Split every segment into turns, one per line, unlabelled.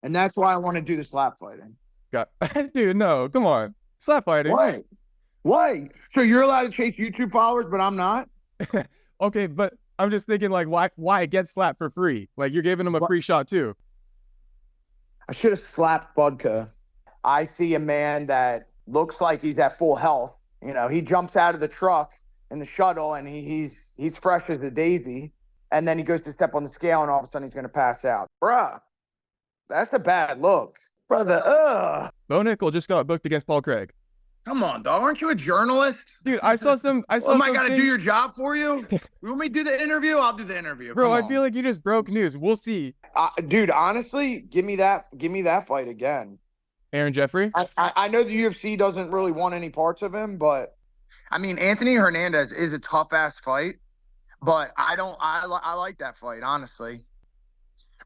And that's why I want to do the slap fighting.
Got dude, no, come on. Slap fighting.
Why? Why? So you're allowed to chase YouTube followers, but I'm not?
Okay, but I'm just thinking like why get slapped for free? Like you're giving him a free shot too.
I should have slapped Budka. I see a man that looks like he's at full health. You know, he jumps out of the truck in the shuttle and he's fresh as a daisy. And then he goes to step on the scale and all of a sudden he's going to pass out. Bruh, that's a bad look. Brother,
Bo Nickel just got booked against Paul Craig.
Come on, dog. Aren't you a journalist?
Dude, I saw some.
I got to do your job for you? You want me to do the interview? I'll do the interview.
Bro, I feel like you just broke news. We'll see.
Dude, honestly, give me that fight again.
Aaron Jeffery?
I know the UFC doesn't really want any parts of him, but I mean, Anthony Hernandez is a tough ass fight, but I like that fight, honestly.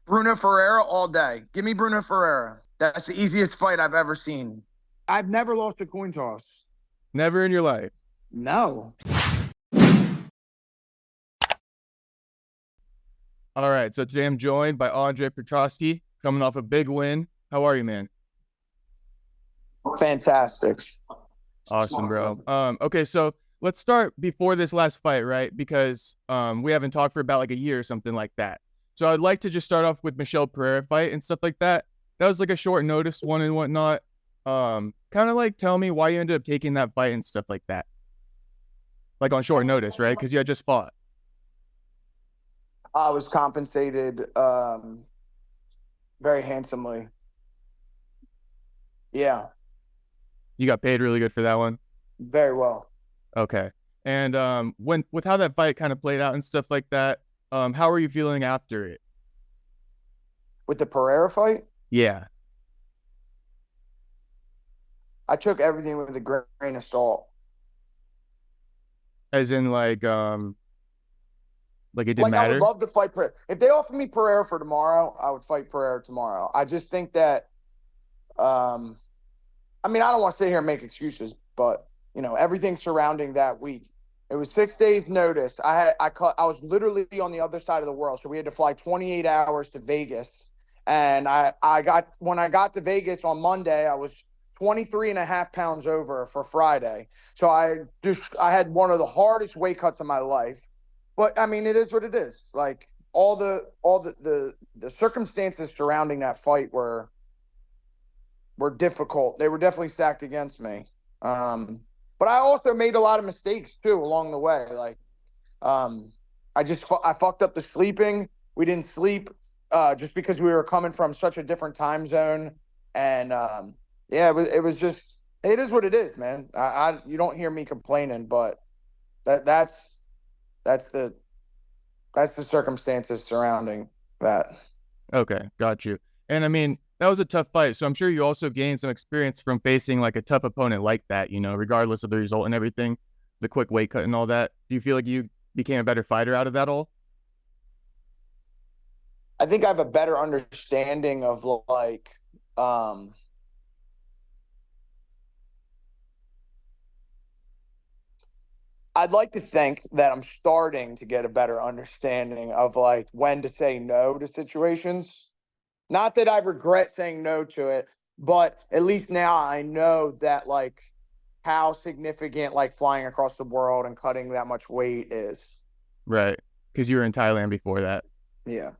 Bruno Pereira all day. Give me Bruno Pereira. That's the easiest fight I've ever seen. I've never lost a coin toss.
Never in your life?
No.
All right, so today I'm joined by Andre Petroski, coming off a big win. How are you, man?
Fantastic.
Awesome, bro. Okay, so let's start before this last fight, right? Because we haven't talked for about like a year or something like that. So I'd like to just start off with Michel Pereira fight and stuff like that. That was like a short notice one and whatnot. Kind of like tell me why you ended up taking that fight and stuff like that. Like on short notice, right? Because you had just fought.
I was compensated very handsomely. Yeah.
You got paid really good for that one?
Very well.
Okay. And with how that fight kind of played out and stuff like that, how are you feeling after it?
With the Pereira fight?
Yeah.
I took everything with a grain of salt.
As in like it didn't matter?
I would love to fight Pereira. If they offered me Pereira for tomorrow, I would fight Pereira tomorrow. I just think that I mean, I don't want to sit here and make excuses, but you know, everything surrounding that week. It was 6 days notice. I was literally on the other side of the world, so we had to fly 28 hours to Vegas. And when I got to Vegas on Monday, I was 23 and a half pounds over for Friday. So I had one of the hardest weight cuts of my life. But I mean, it is what it is. Like all the circumstances surrounding that fight were difficult. They were definitely stacked against me. But I also made a lot of mistakes too along the way. Like, I fucked up the sleeping. We didn't sleep just because we were coming from such a different time zone. And yeah, it is what it is, man. You don't hear me complaining, but that's the circumstances surrounding that.
Okay, got you. And I mean, that was a tough fight, so I'm sure you also gained some experience from facing like a tough opponent like that, you know, regardless of the result and everything, the quick weight cut and all that. Do you feel like you became a better fighter out of that all?
I think I have a better understanding of like I'd like to think that I'm starting to get a better understanding of like when to say no to situations. Not that I regret saying no to it, but at least now I know that like how significant like flying across the world and cutting that much weight is.
Right. Because you were in Thailand before that.
Yeah.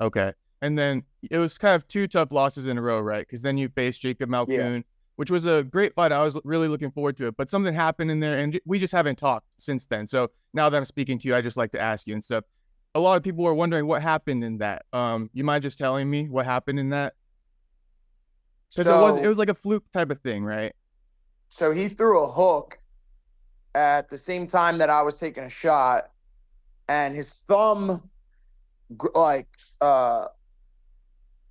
Okay. And then it was kind of two tough losses in a row, right? Because then you faced Jacob Malkoun, which was a great fight. I was really looking forward to it. But something happened in there, and we just haven't talked since then. So now that I'm speaking to you, I just like to ask you and stuff. A lot of people were wondering what happened in that. You mind just telling me what happened in that? Because it was like a fluke type of thing, right?
So he threw a hook at the same time that I was taking a shot, and his thumb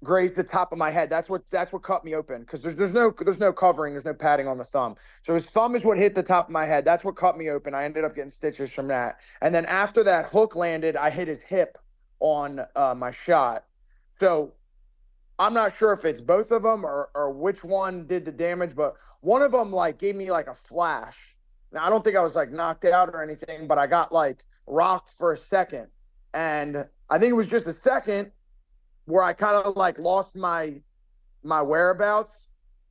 grazed the top of my head. That's what cut me open, because there's no covering, there's no padding on the thumb. So his thumb is what hit the top of my head. That's what cut me open. I ended up getting stitches from that. And then after that hook landed, I hit his hip on my shot. So I'm not sure if it's both of them or which one did the damage, but one of them like gave me like a flash. Now I don't think I was like knocked out or anything, but I got like rocked for a second. And I think it was just a second where I kind of like lost my my whereabouts,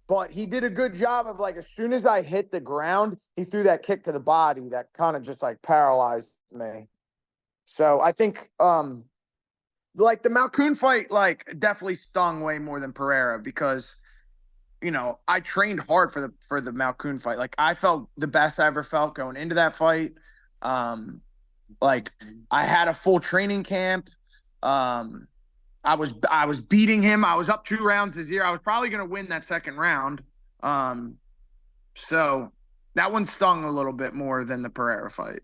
but he did a good job of, like, as soon as I hit the ground, he threw that kick to the body that kind of just like paralyzed me. So I think like the Malkoun fight, like, definitely stung way more than Pereira because, I trained hard for the Malkoun fight. Like, I felt the best I ever felt going into that fight. Like, I had a full training camp. I was beating him. I was up 2 rounds-0. I was probably going to win that second round. So that one stung a little bit more than the Pereira fight.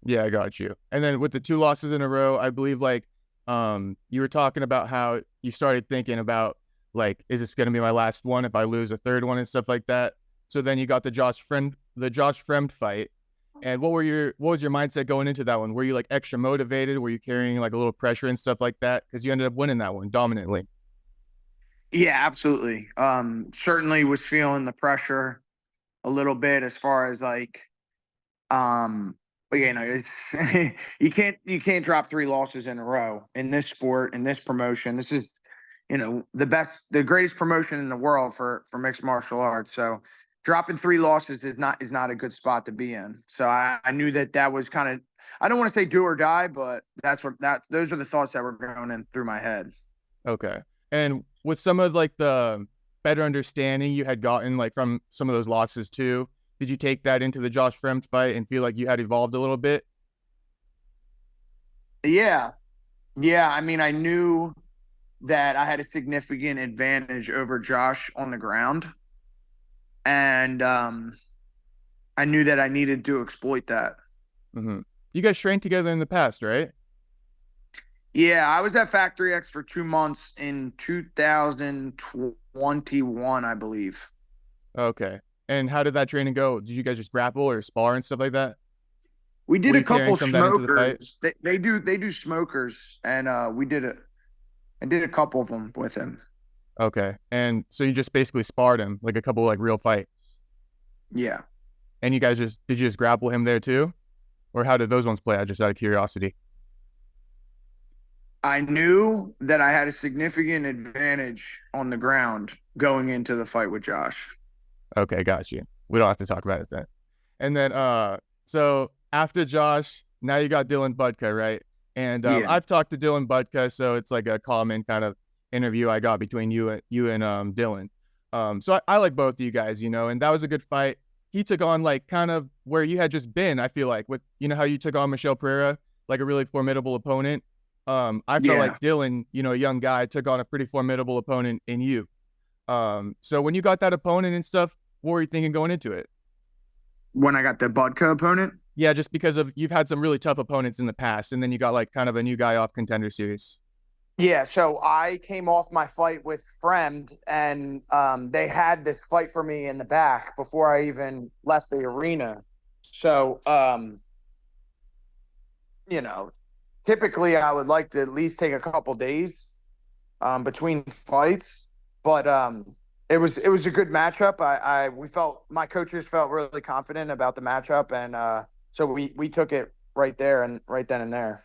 Yeah, I got you. And then with the 2 losses in a row, I believe like you were talking about how you started thinking about like, is this going to be my last one if I lose a third one and stuff like that? So then you got the Josh Fremd fight. And what was your mindset going into that one? Were you like extra motivated? Were you carrying like a little pressure and stuff like that? Because you ended up winning that one dominantly.
Yeah, absolutely. Certainly was feeling the pressure a little bit as far as like, but it's you can't drop 3 losses in a row in this sport, in this promotion. This is, the greatest promotion in the world for mixed martial arts. So dropping 3 losses is not a good spot to be in. So I knew that was kind of, I don't want to say do or die, but those are the thoughts that were going in through my head.
Okay. And with some of like the better understanding you had gotten like from some of those losses too, did you take that into the Josh Fremd fight and feel like you had evolved a little bit?
Yeah. Yeah. I mean, I knew that I had a significant advantage over Josh on the ground. And I knew that I needed to exploit that.
Mm-hmm. You guys trained together in the past, right?
Yeah, I was at Factory X for 2 months in 2021, I believe.
Okay. And how did that training go? Did you guys just grapple or spar and stuff like that?
We did
Were
a
you carrying
couple
some of that into the fight?
smokers. They do smokers, and I did a couple of them with him.
Okay. And so you just basically sparred him, like a couple like real fights.
Yeah.
And did you just grapple him there too? Or how did those ones play out, just out of curiosity?
I knew that I had a significant advantage on the ground going into the fight with Josh.
Okay, got you. We don't have to talk about it then. And then so after Josh, now you got Dylan Budka, right? And
Yeah.
I've talked to Dylan Budka, so it's like a common kind of interview I got between you and Dylan. So I like both of you guys, and that was a good fight. He took on like kind of where you had just been, I feel like, with how you took on Michel Pereira, like a really formidable opponent. I felt like Dylan, a young guy, took on a pretty formidable opponent in you. So when you got that opponent and stuff, what were you thinking going into it?
When I got the Budka opponent?
Yeah, just because you've had some really tough opponents in the past, and then you got like kind of a new guy off Contender Series.
Yeah, so I came off my fight with Fremd, and they had this fight for me in the back before I even left the arena. So, typically I would like to at least take a couple days between fights, but it was a good matchup. My coaches felt really confident about the matchup, and so we took it right then and there.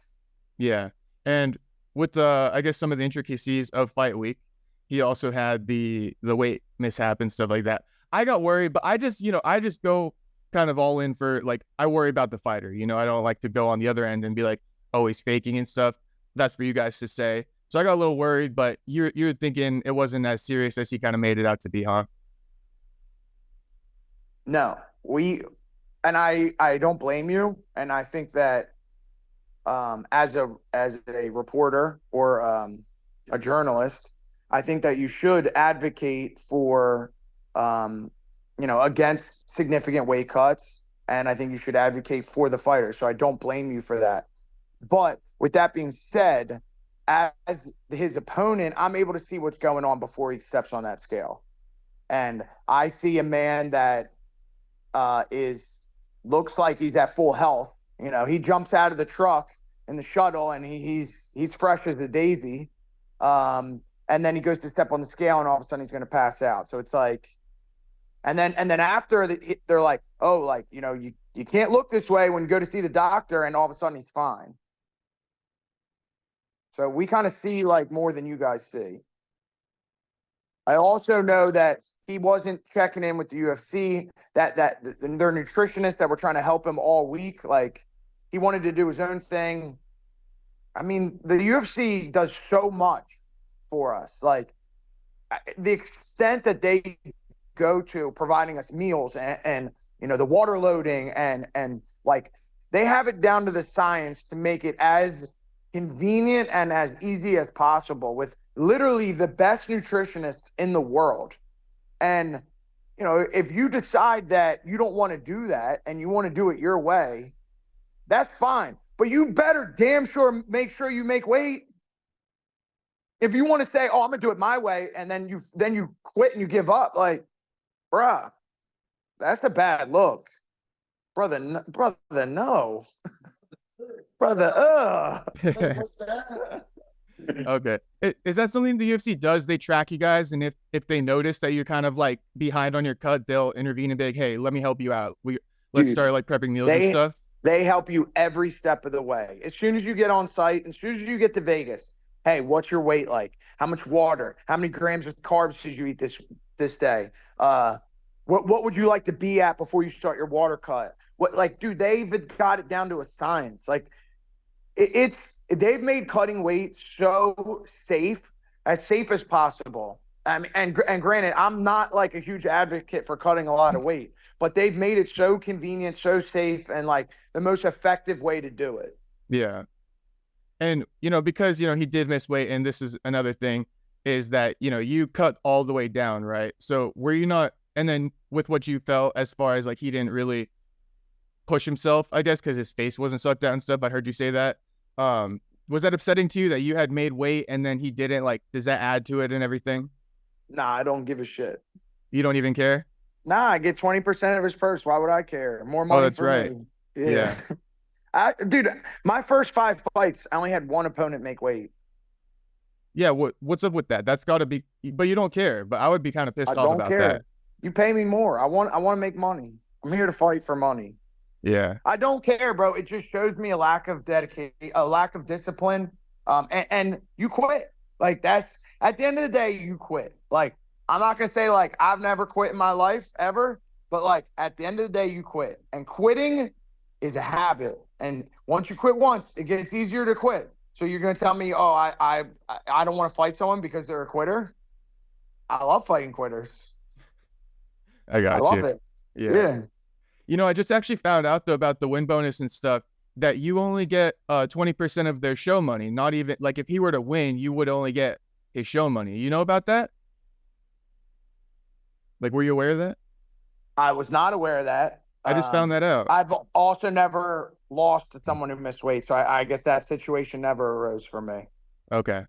Yeah, and with I guess some of the intricacies of fight week, he also had the weight mishap and stuff like that. I got worried, but I just go kind of all in for, like, I worry about the fighter. I don't like to go on the other end and be like, oh, he's faking and stuff. That's for you guys to say. So I got a little worried, but you're thinking it wasn't as serious as he kind of made it out to be, huh?
No, I don't blame you, and I think that as a reporter or a journalist, I think that you should advocate for against significant weight cuts, and I think you should advocate for the fighter. So I don't blame you for that. But with that being said, as his opponent, I'm able to see what's going on before he steps on that scale, and I see a man that looks like he's at full health. He jumps out of the truck in the shuttle, and he's fresh as a daisy. And then he goes to step on the scale, and all of a sudden he's going to pass out. So it's like, and then after they're like, oh, like, you can't look this way when you go to see the doctor, and all of a sudden he's fine. So we kind of see like more than you guys see. I also know that he wasn't checking in with the UFC, that their nutritionists that were trying to help him all week. Like, he wanted to do his own thing. I mean, the UFC does so much for us. Like, the extent that they go to providing us meals and the water loading and like, they have it down to the science to make it as convenient and as easy as possible with literally the best nutritionists in the world. And, if you decide that you don't want to do that and you want to do it your way, that's fine. But you better damn sure make sure you make weight. If you want to say, "Oh, I'm gonna do it my way," and then you quit and you give up, like, bruh, that's a bad look, brother. No, brother.
Okay. Is that something the UFC does? They track you guys, and if they notice that you're kind of like behind on your cut, they'll intervene and be like, "Hey, let me help you out. Let's start like prepping meals and stuff."
They help you every step of the way. As soon as you get on site, as soon as you get to Vegas, hey, what's your weight like? How much water? How many grams of carbs did you eat this day? What would you like to be at before you start your water cut? Dude, they've got it down to a science. Like, they've made cutting weight so safe as possible. I mean, and granted, I'm not like a huge advocate for cutting a lot of weight, but they've made it so convenient, so safe, and like the most effective way to do it.
Yeah. And, because, he did miss weight, and this is another thing, is that, you cut all the way down, right? So were you not, and then with what you felt as far as like he didn't really push himself, I guess, because his face wasn't sucked out and stuff. I heard you say that. Was that upsetting to you that you had made weight and then he didn't? Like, does that add to it and everything?
Nah, I don't give a shit.
You don't even care?
Nah, I get 20% of his purse. Why would I care? More money.
Oh, that's right.
Me. Yeah. Dude, my first 5 fights, I only had one opponent make weight.
Yeah, what's up with that? That's got to be, but you don't care. But I would be kind of pissed off about that.
You pay me more. I want to make money. I'm here to fight for money.
Yeah.
I don't care, bro. It just shows me a lack of dedication, a lack of discipline. And you quit. Like, that's at the end of the day, you quit. Like, I'm not gonna say like I've never quit in my life ever, but like at the end of the day, you quit. And quitting is a habit. And once you quit once, it gets easier to quit. So you're gonna tell me, oh, I don't want to fight someone because they're a quitter? I love fighting quitters.
I
love it. Yeah.
I just actually found out though about the win bonus and stuff that you only get 20% of their show money. Not even like if he were to win, you would only get his show money. You know about that? Like, were you aware of that?
I was not aware of that.
I just found that out.
I've also never lost to someone who missed weight, so I guess that situation never arose for me.
Okay.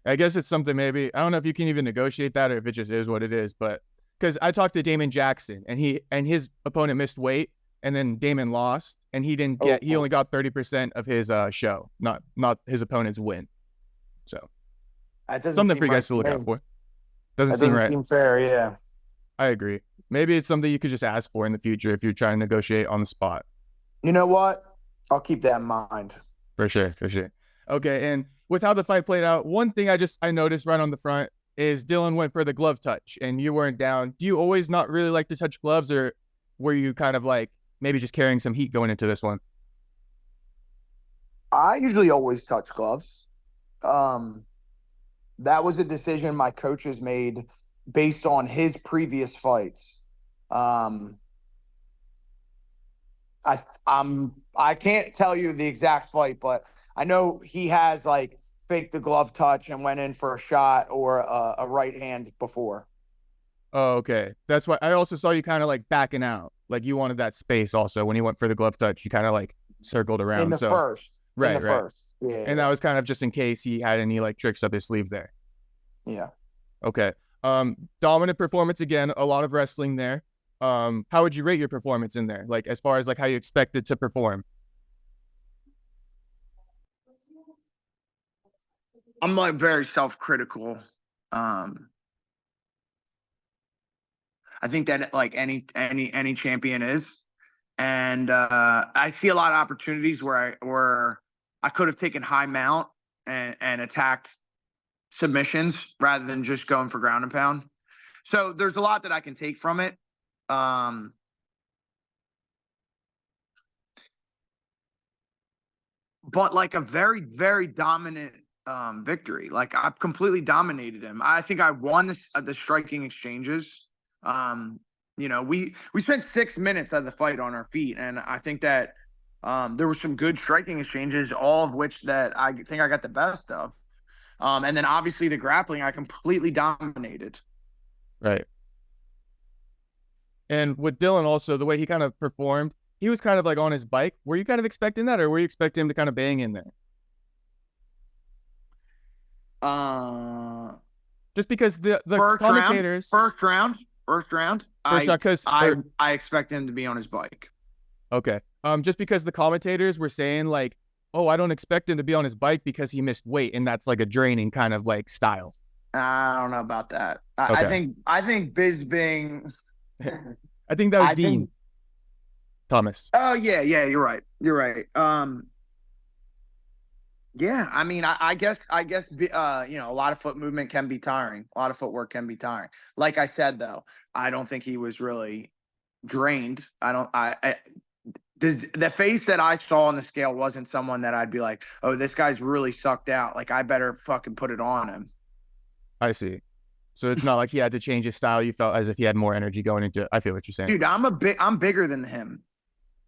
I guess it's something maybe, I don't know if you can even negotiate that or if it just is what it is, but because I talked to Damon Jackson and his opponent missed weight and then Damon lost and he didn't get, he only got 30% of his show, not his opponent's win. So something for you guys to look out for. Doesn't seem
fair. Yeah.
I agree. Maybe it's something you could just ask for in the future if you're trying to negotiate on the spot.
You know what? I'll keep that in mind.
For sure. Okay, and with how the fight played out, one thing I noticed right on the front is Dylan went for the glove touch, and you weren't down. Do you always not really like to touch gloves, or were you kind of like maybe just carrying some heat going into this one?
I usually always touch gloves. That was a decision my coaches made based on his previous fights. I can't tell you the exact fight, but I know he has like faked the glove touch and went in for a shot or a right hand before.
Oh, okay. That's why I also saw you kind of like backing out. Like you wanted that space also when he went for the glove touch. You kind of like circled around.
In the first.
Right.
First. Yeah.
And that was kind of just in case he had any like tricks up his sleeve there.
Yeah.
Okay. Dominant performance again, a lot of wrestling there. How would you rate your performance in there? Like as far as like how you expected to perform?
I'm like very self-critical. I think that like any champion is. And I see a lot of opportunities where I could have taken high mount and attacked submissions rather than just going for ground and pound. So there's a lot that I can take from it. But like a very, very dominant victory. Like I've completely dominated him. I think I won the striking exchanges. We spent 6 minutes of the fight on our feet, and I think that there were some good striking exchanges, all of which that I think I got the best of. And then obviously the grappling, I completely dominated.
Right. And with Dylan also, the way he kind of performed, he was kind of like on his bike. Were you kind of expecting that, or were you expecting him to kind of bang in there? Just because the commentators
first round,
because
I expect him to be on his bike.
Okay. Just because the commentators were saying like, oh, I don't expect him to be on his bike because he missed weight, and that's like a draining kind of like style.
I don't know about that. Okay. I think Bisbing.
I think that was Dean Thomas.
Oh yeah, you're right. Yeah, I mean, I guess, a lot of foot movement can be tiring. A lot of footwork can be tiring. Like I said, though, I don't think he was really drained. The face that I saw on the scale wasn't someone that I'd be like, oh, this guy's really sucked out. Like, I better fucking put it on him.
I see. So it's not like he had to change his style. You felt as if he had more energy going into it. I feel what you're saying.
Dude, I'm bigger than him.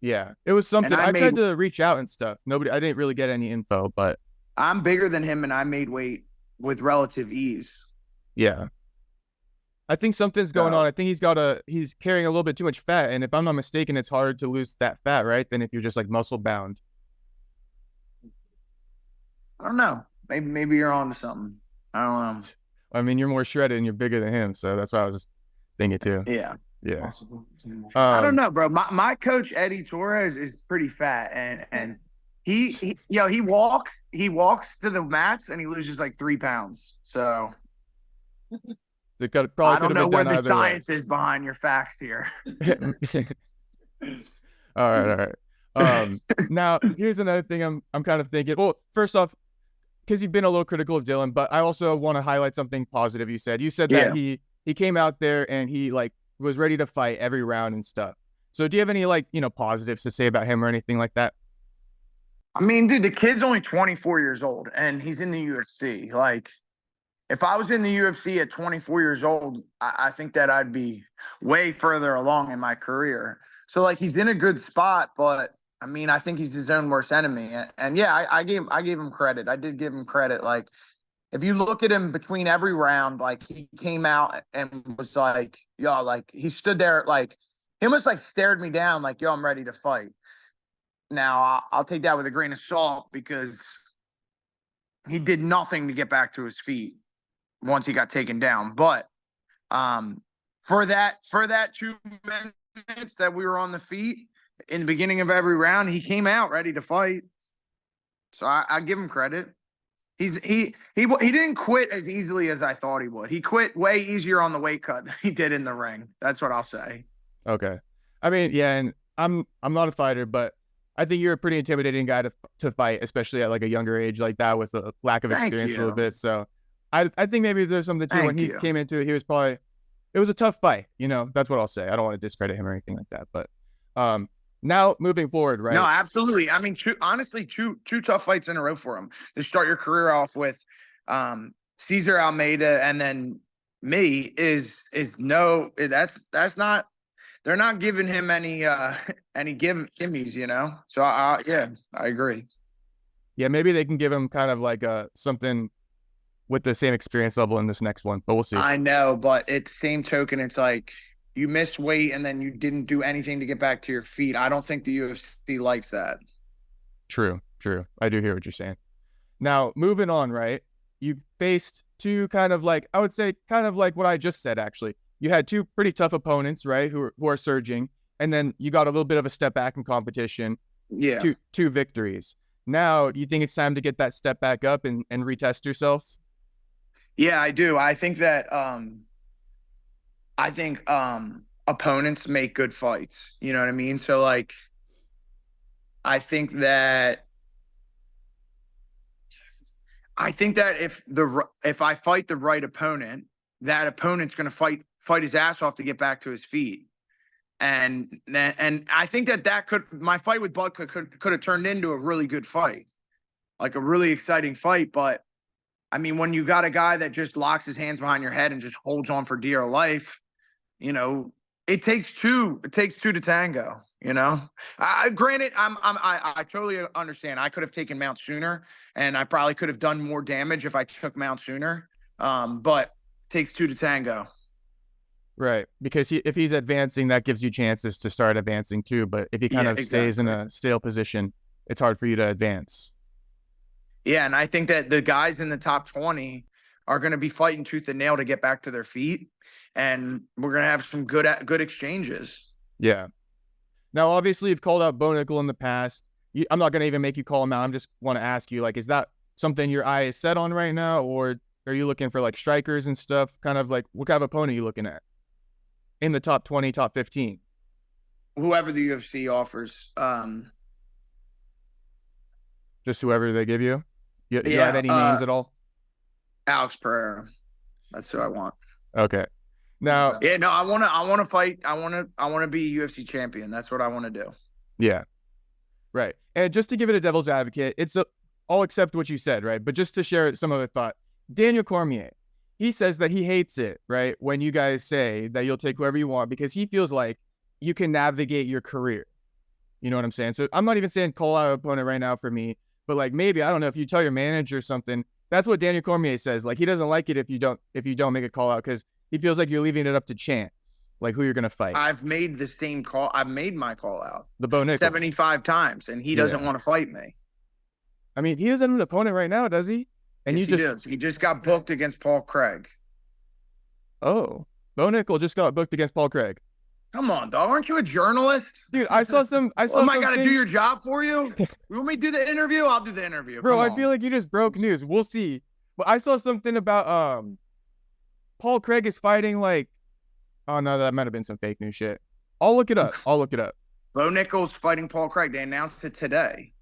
Yeah, it was something. I tried to reach out and stuff. I didn't really get any info, but
I'm bigger than him, and I made weight with relative ease.
Yeah. I think something's going on. I think he's carrying a little bit too much fat. And if I'm not mistaken, it's harder to lose that fat, right? Than if you're just like muscle bound.
I don't know. Maybe you're on to something. I don't know.
I mean, you're more shredded and you're bigger than him. So that's what I was thinking too.
Yeah.
Yeah.
I don't know, bro. My coach, Eddie Torres, is pretty fat, and he walks to the mats and he loses like 3 pounds. So
I
don't know where the science is behind your facts here.
All right. Now here's another thing I'm kind of thinking. Well, first off, because you've been a little critical of Dylan, but I also want to highlight something positive you said. You said that he came out there and he like was ready to fight every round and stuff. So do you have any like, positives to say about him or anything like that?
I mean, dude, the kid's only 24 years old and he's in the UFC. Like, if I was in the UFC at 24 years old, I think that I'd be way further along in my career. So like, he's in a good spot, but I mean, I think he's his own worst enemy. And yeah, I gave him credit. I did give him credit. Like, if you look at him between every round, like he came out and was like, yo, like he stood there, like he almost like stared me down, like, yo, I'm ready to fight. Now I'll take that with a grain of salt because he did nothing to get back to his feet once he got taken down. But for that 2 minutes that we were on the feet in the beginning of every round, he came out ready to fight. So I give him credit. He didn't quit as easily as I thought he would. He quit way easier on the weight cut than he did in the ring. That's what I'll say.
Okay. I mean, yeah, and I'm not a fighter, but I think you're a pretty intimidating guy to fight, especially at like a younger age like that with a lack of experience a little bit. So I think maybe there's something too. When he came into it, it was a tough fight. That's what I'll say. I don't want to discredit him or anything like that. But now moving forward, right?
No, absolutely. I mean, honestly, two tough fights in a row for him to start your career off with. Cesar Almeida and then me is no. That's not. They're not giving him any gimmies, So yeah, I agree.
Yeah, maybe they can give him kind of like something with the same experience level in this next one, but we'll see.
I know, but at the same token, it's like you missed weight and then you didn't do anything to get back to your feet. I don't think the UFC likes that.
True. I do hear what you're saying. Now, moving on, right? You faced two kind of like, I would say kind of like what I just said, actually. You had two pretty tough opponents, right, who are surging, and then you got a little bit of a step back in competition.
Yeah.
Two victories. Now, do you think it's time to get that step back up and retest yourself?
Yeah, I do. I think that opponents make good fights. You know what I mean? So like, I think that if I fight the right opponent, that opponent's going to fight his ass off to get back to his feet. And I think my fight with Budka could have turned into a really good fight, like a really exciting fight. But I mean, when you got a guy that just locks his hands behind your head and just holds on for dear life, you know, it takes two. It takes two to tango. You know, granted, I totally understand. I could have taken Mount sooner, and I probably could have done more damage if I took Mount sooner. But it takes two to tango.
Right, because if he's advancing, that gives you chances to start advancing too. But if he kind of stays in a stale position, it's hard for you to advance.
Yeah, and I think that the guys in the top 20 are going to be fighting tooth and nail to get back to their feet, and we're going to have some good exchanges.
Yeah. Now, obviously, you've called out Bo Nickel in the past. I'm not going to even make you call him out. I'm just want to ask you, like, is that something your eye is set on right now, or are you looking for like strikers and stuff? Kind of like, what kind of opponent are you looking at in the top 20, top 15?
Whoever the UFC offers.
Just whoever they give you? You have any names at all?
Alex Pereira. That's who I want.
Okay. Now,
yeah, no, I want to fight. I want to be UFC champion. That's what I want to do.
Yeah. Right. And just to give it a devil's advocate, I'll accept what you said, right? But just to share some of the thought, Daniel Cormier, he says that he hates it, right? When you guys say that you'll take whoever you want, because he feels like you can navigate your career. You know what I'm saying? So I'm not even saying call out an opponent right now for me, but like maybe, I don't know, if you tell your manager something, that's what Daniel Cormier says. Like he doesn't like it if you don't make a call out, because he feels like you're leaving it up to chance, like who you're going to fight.
I've made the same call. I've made my call out.
The Bo Nickel.
75 times, and he doesn't want to fight me.
I mean, he doesn't have an opponent right now, does he? And
yes, he just got booked against Paul Craig.
Oh, Bo Nickel just got booked against Paul Craig.
Come on, dog. Aren't you a journalist?
Dude, I saw am I
got to do your job for you? You want me to do the interview? I'll do the interview.
Bro, I feel like you just broke news. We'll see. But I saw something about Paul Craig is fighting like, oh no, that might have been some fake news shit. I'll look it up.
Bo Nickel's fighting Paul Craig. They announced it today.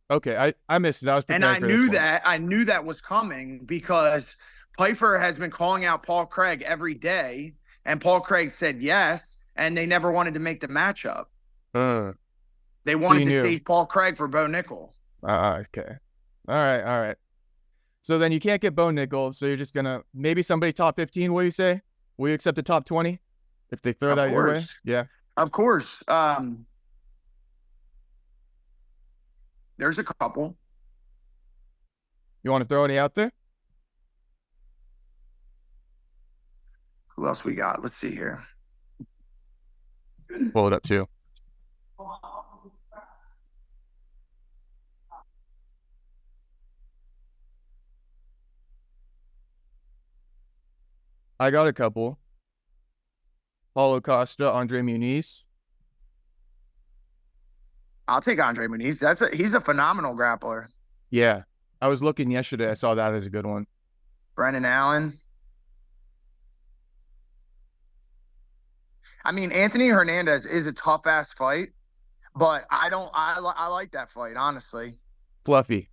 Okay, I missed it. I was preparing
and I knew that was coming because Pyfer has been calling out Paul Craig every day, and Paul Craig said yes, and they never wanted to make the matchup. They wanted to save Paul Craig for Bo Nickel.
Okay. All right. So then you can't get Bo Nickel, so you're just gonna maybe somebody top 15. What do you say? Will you accept the top 20 if they throw that your way? Yeah,
of course. There's a couple.
You want to throw any out there?
Who else we got? Let's see here.
Pull it up too. I got a couple. Paulo Costa, Andre Muniz.
I'll take Andre Muniz. He's a phenomenal grappler.
Yeah. I was looking yesterday. I saw that as a good one.
Brendan Allen. I mean, Anthony Hernandez is a tough-ass fight, but I like that fight, honestly.
Fluffy.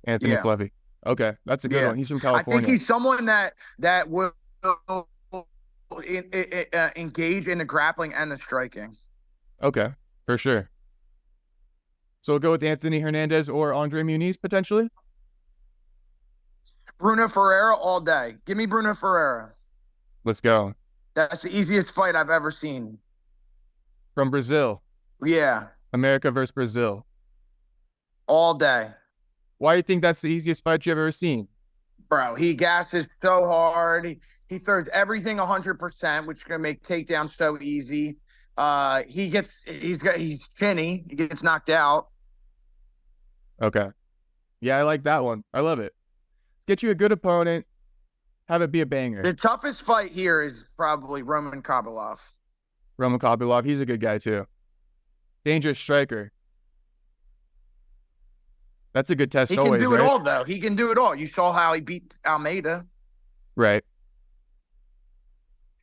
Anthony Fluffy. Okay. That's a good one. He's from California.
I think he's someone that will engage in the grappling and the striking.
Okay. For sure. So we'll go with Anthony Hernandez or Andre Muniz potentially?
Bruno Ferreira all day. Give me Bruno Ferreira.
Let's go.
That's the easiest fight I've ever seen.
From Brazil?
Yeah.
America versus Brazil.
All day.
Why do you think that's the easiest fight you've ever seen?
Bro, he gasses so hard. He throws everything 100%, which is going to make takedowns so easy. He's chinny. He gets knocked out.
Okay. Yeah, I like that one. I love it. Let's get you a good opponent. Have it be a banger.
The toughest fight here is probably Roman Kopylov.
Roman Kopylov. He's a good guy too. Dangerous striker. That's a good test always, right?
He can do it all, though. He can do it all. You saw how he beat Almeida.
Right.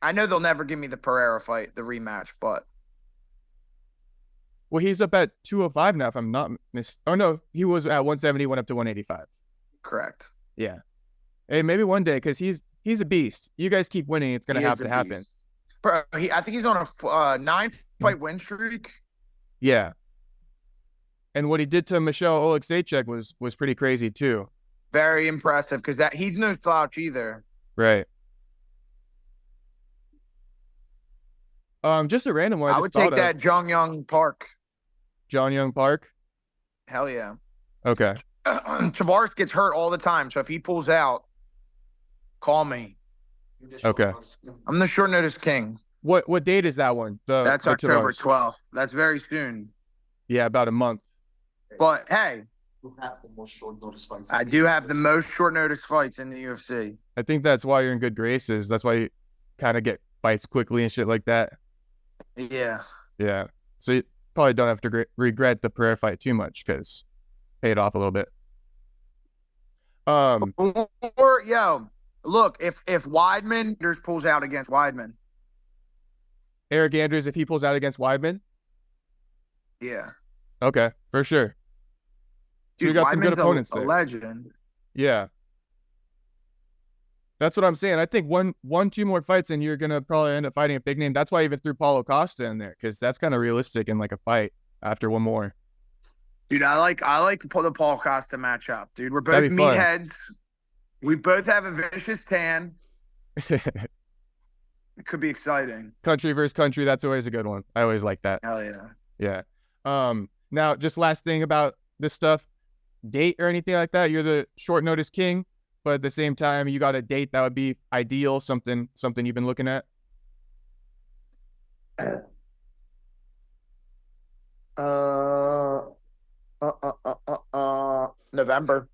I know they'll never give me the Pereira fight, the rematch, but.
Well, he's up at 205 now, if I'm not mistaken. Oh, no. He was at 170, went up to 185.
Correct.
Yeah. Hey, maybe one day, because he's a beast. You guys keep winning, it's gonna
He
have
is a
to happen.
beast. Bro, I think he's on a 9-fight win streak.
Yeah. And what he did to Michel Oleksiejczuk was pretty crazy too.
Very impressive because that he's no slouch either.
Right. Just a random one.
I would take that Jun Yong Park.
Jun Yong Park.
Hell yeah.
Okay.
Tavares gets hurt all the time, so if he pulls out, call me.
Okay.
I'm the short notice king.
What date is that one?
That's October 12th. That's very soon.
Yeah, about a month.
But hey, I do have the most short notice fights in the UFC.
I think that's why you're in good graces. That's why you kind of get fights quickly and shit like that.
Yeah.
Yeah. So you probably don't have to regret the Pereira fight too much because paid off a little bit.
Or look, if Weidman pulls out against Weidman.
Eric Andrews, if he pulls out against Weidman?
Yeah.
Okay, for sure. So
Dude,
we got some good
Weidman's
opponents
a
there.
Legend.
Yeah. That's what I'm saying. I think two more fights and you're going to probably end up fighting a big name. That's why I even threw Paulo Costa in there because that's kind of realistic in like a fight after one more. Dude,
I like the Paul Costa matchup, dude. We're both meatheads. We both have a vicious tan. It could be exciting.
Country versus country, that's always a good one. I always like that.
Hell yeah.
Yeah. Now, just last thing about this stuff, date or anything like that. You're the short notice king, but at the same time, you got a date that would be ideal, something you've been looking at?
November.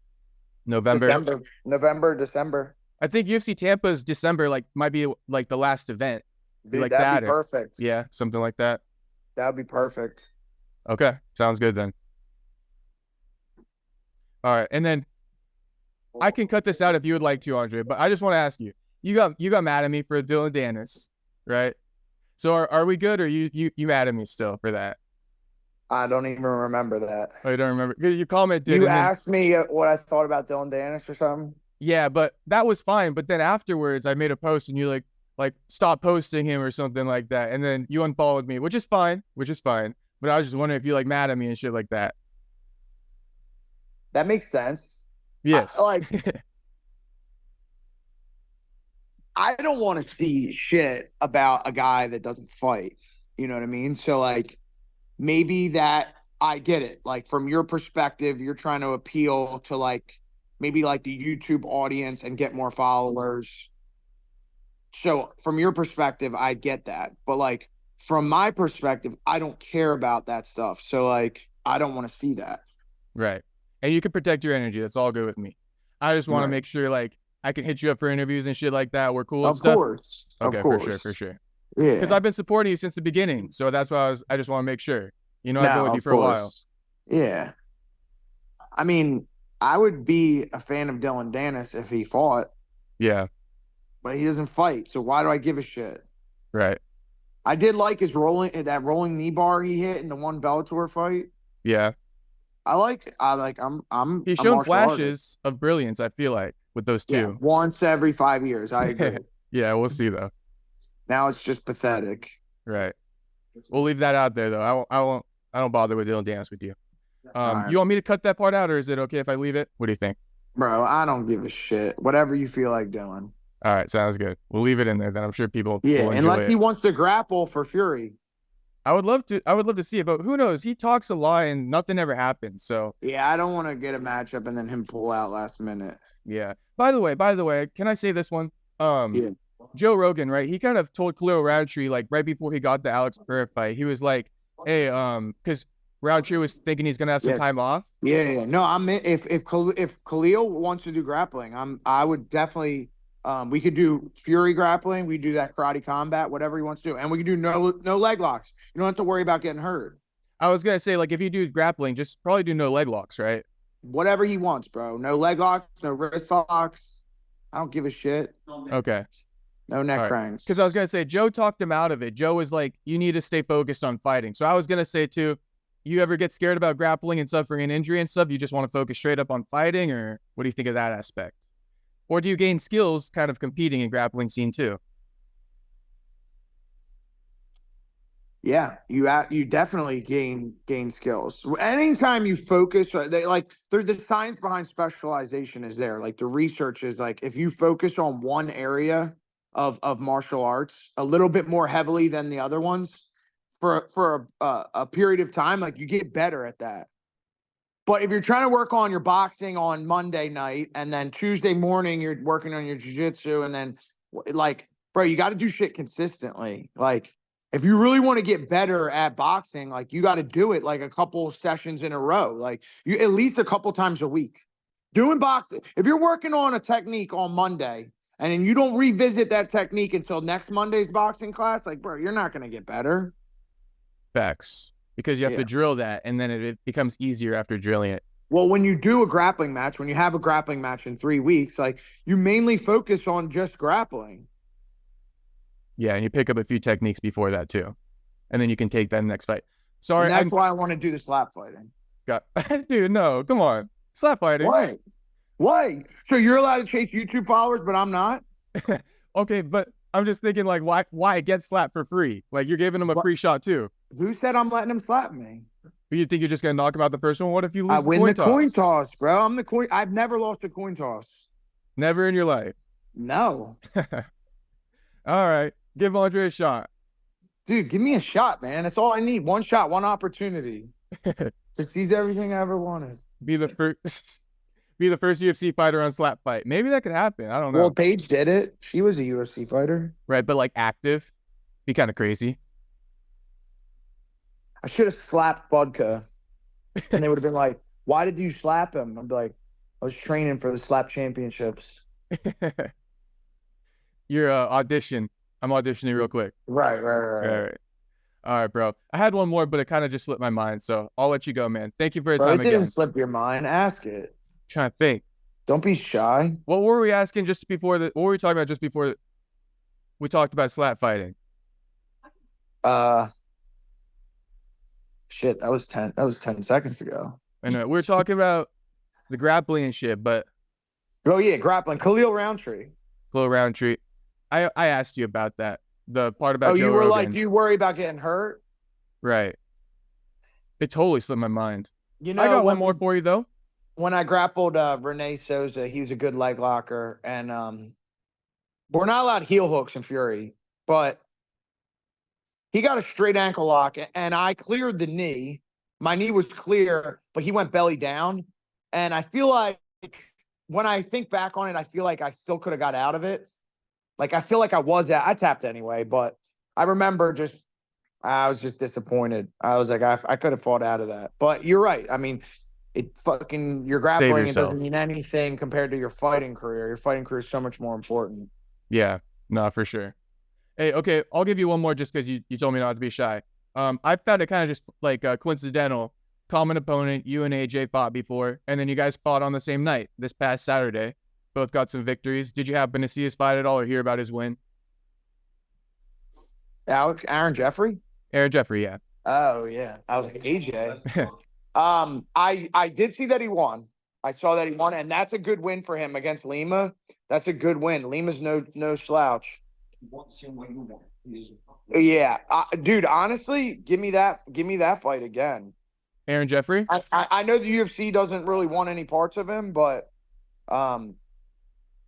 December.
I think UFC Tampa's December might be like the last event.
Dude, like that'd be perfect.
Yeah, something like that.
That would be perfect.
Okay, sounds good then. All right, and then I can cut this out if you would like to, Andre, but I just want to ask you. You got mad at me for Dylan Dennis, right? So are we good, or you mad at me still for that?
I don't even remember that.
Oh, you don't remember? You commented.
You asked me what I thought about Dylan Dennis or something?
Yeah, but that was fine. But then afterwards, I made a post and you like stop posting him or something like that. And then you unfollowed me, which is fine. But I was just wondering if you mad at me and shit like that.
That makes sense.
Yes.
I don't want to see shit about a guy that doesn't fight. You know what I mean? So maybe that I get it. Like from your perspective, you're trying to appeal to maybe the YouTube audience and get more followers. So from your perspective, I get that. But from my perspective, I don't care about that stuff. So I don't want to see that.
Right. And you can protect your energy. That's all good with me. I just want to make sure I can hit you up for interviews and shit like that. We're cool and stuff.
Of course.
Okay,
of course.
For sure.
Yeah.
Because I've been supporting you since the beginning. So that's why I just want to make sure. I've been with you for a while.
Yeah. I mean, I would be a fan of Dylan Dennis if he fought.
Yeah.
But he doesn't fight. So why do I give a shit?
Right.
I did like his rolling knee bar he hit in the one Bellator fight.
Yeah. He's shown flashes of brilliance, I feel like, with those two.
Yeah, once every 5 years. I agree.
Yeah, we'll see though.
Now it's just pathetic.
Right. We'll leave that out there though. I don't bother with Dylan Dennis with you.
Right.
You want me to cut that part out, or is it okay if I leave it? What do you think?
Bro, I don't give a shit. Whatever you feel like doing.
All right, sounds good. We'll leave it in there then. I'm sure people will enjoy
unless he wants to grapple for Fury.
I would love to see it, but who knows? He talks a lot and nothing ever happens. So
yeah, I don't want to get a matchup and then him pull out last minute.
Yeah. By the way, can I say this one?
Yeah.
Joe Rogan, right? He kind of told Khalil Roundtree right before he got the Alex Pereira fight. He was like, "Hey, because Roundtree was thinking he's gonna have some time off."
Yeah. No, if Khalil wants to do grappling, I would definitely. We could do Fury grappling. We do that karate combat, whatever he wants to do, and we could do no leg locks. You don't have to worry about getting hurt.
I was gonna say if you do grappling, just probably do no leg locks, right?
Whatever he wants, bro. No leg locks, no wrist locks. I don't give a shit.
Okay.
No neck cranks.
Because I was gonna say Joe talked him out of it. Joe was like, "You need to stay focused on fighting." So I was gonna say too, you ever get scared about grappling and suffering an injury and stuff? You just want to focus straight up on fighting, or what do you think of that aspect? Or do you gain skills kind of competing in grappling scene too?
Yeah, you definitely gain skills. Anytime you focus, there's the science behind specialization is there. Like the research is like if you focus on one area of martial arts a little bit more heavily than the other ones for a period of time, like you get better at that. But if you're trying to work on your boxing on Monday night and then Tuesday morning you're working on your jiu-jitsu and then like, bro, you got to do shit consistently. Like if you really want to get better at boxing, like you got to do it like a couple sessions in a row, like you at least a couple times a week. Doing boxing, if you're working on a technique on Monday and then you don't revisit that technique until next Monday's boxing class, like, bro, you're not going to get better.
Facts. Because you have to drill that, and then it becomes easier after drilling it.
Well, when you do a grappling match, when you have a grappling match in 3 weeks, like you mainly focus on just grappling.
Yeah, and you pick up a few techniques before that too, and then you can take that in the next fight. Sorry,
and that's why I want to do the slap fighting.
Dude, no, come on, slap fighting.
Why? So you're allowed to chase YouTube followers, but I'm not.
Okay, but I'm just thinking, like, why get slapped for free? Like you're giving them a free shot too.
Who said I'm letting him slap me?
You think you're just gonna knock him out the first one? What if you lose? I
win the coin toss, bro. I'm the coin. I've never lost a coin toss.
Never in your life.
No.
All right, give Andre a shot.
Dude, give me a shot, man. That's all I need. One shot, one opportunity to seize everything I ever wanted.
Be the first UFC fighter on slap fight. Maybe that could happen. I don't know.
Well, Paige did it. She was a UFC fighter.
Right, but like active. Be kind of crazy.
I should have slapped Budka. And they would have been like, why did you slap him? I'd be like, I was training for the slap championships.
Your audition. I'm auditioning real quick.
Right.
All right, bro. I had one more, but it kind of just slipped my mind. So I'll let you go, man. Thank you for your time again. It didn't
slip your mind. Ask it.
I'm trying to think.
Don't be shy.
What were we asking just before what were we talking about just before we talked about slap fighting?
Shit, that was 10 seconds ago.
And we were talking about the grappling and shit, but
oh yeah, grappling. Khalil Roundtree.
I asked you about that. The part about Joe
you were
Rogan.
like, do you worry about getting hurt?
Right. It totally slipped my mind.
You know,
I got one more for you though.
When I grappled Renee Souza, he was a good leg locker, and we're not allowed heel hooks in Fury, but he got a straight ankle lock, and I cleared the knee. My knee was clear, but he went belly down, and I feel like when I think back on it, I feel like I still could have got out of it. Like I feel like I tapped anyway, but I remember I was just disappointed. I was like, I could have fought out of that, but you're right. I mean, your grappling, it doesn't mean anything compared to your fighting career. Your fighting career is so much more important.
Yeah, no, for sure. Hey, okay, I'll give you one more just because you told me not to be shy. I found it kind of just like coincidental. Common opponent, you and AJ fought before, and then you guys fought on the same night this past Saturday. Both got some victories. Did you happen to see his fight at all or hear about his win?
Aaron Jeffery?
Aaron Jeffery, yeah.
Oh, yeah. I was like, AJ. I did see that he won. I saw that he won, and that's a good win for him against Lima. That's a good win. Lima's no slouch. Yeah, dude. Honestly, give me that fight again.
Aaron Jeffery.
I know the UFC doesn't really want any parts of him, but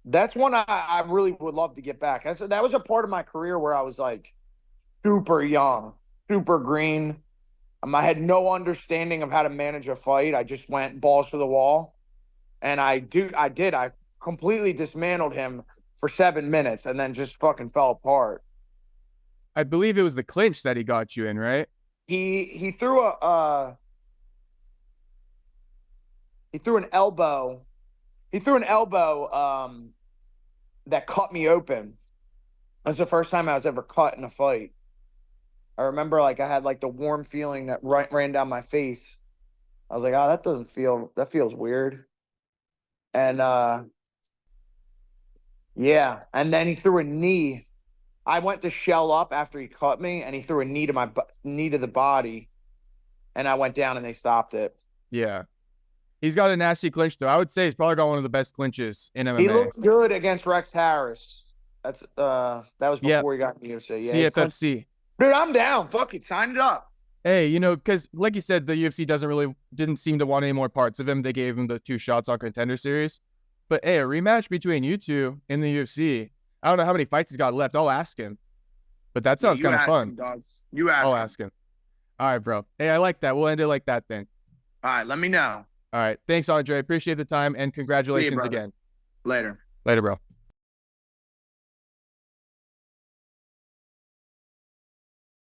that's one I really would love to get back. That was a part of my career where I was like super young, super green. I had no understanding of how to manage a fight. I just went balls to the wall, and I completely dismantled him for 7 minutes and then just fucking fell apart.
I believe it was the clinch that he got you in, right?
He threw an elbow. He threw an elbow that cut me open. That's the first time I was ever cut in a fight. I remember like I had like the warm feeling that ran down my face. I was like, oh, that feels weird. And yeah, and then he threw a knee. I went to shell up after he cut me, and he threw a knee to the body, and I went down, and they stopped it.
Yeah, He's got a nasty clinch, though. I would say he's probably got one of the best clinches in MMA.
He looked good against Rex Harris. That was before he got in the UFC. Yeah,
CFFC.
Dude, I'm down. Fuck it. Sign it up.
Hey, because like you said, the UFC didn't seem to want any more parts of him. They gave him the 2 shots on Contender Series. But hey, a rematch between you two in the UFC. I don't know how many fights he's got left. I'll ask him. But that sounds kind of fun.
I'll
ask him. All right, bro. Hey, I like that. We'll end it like that then.
All right, let me know.
All right. Thanks, Andre. Appreciate the time, and congratulations again.
Later.
Later, bro.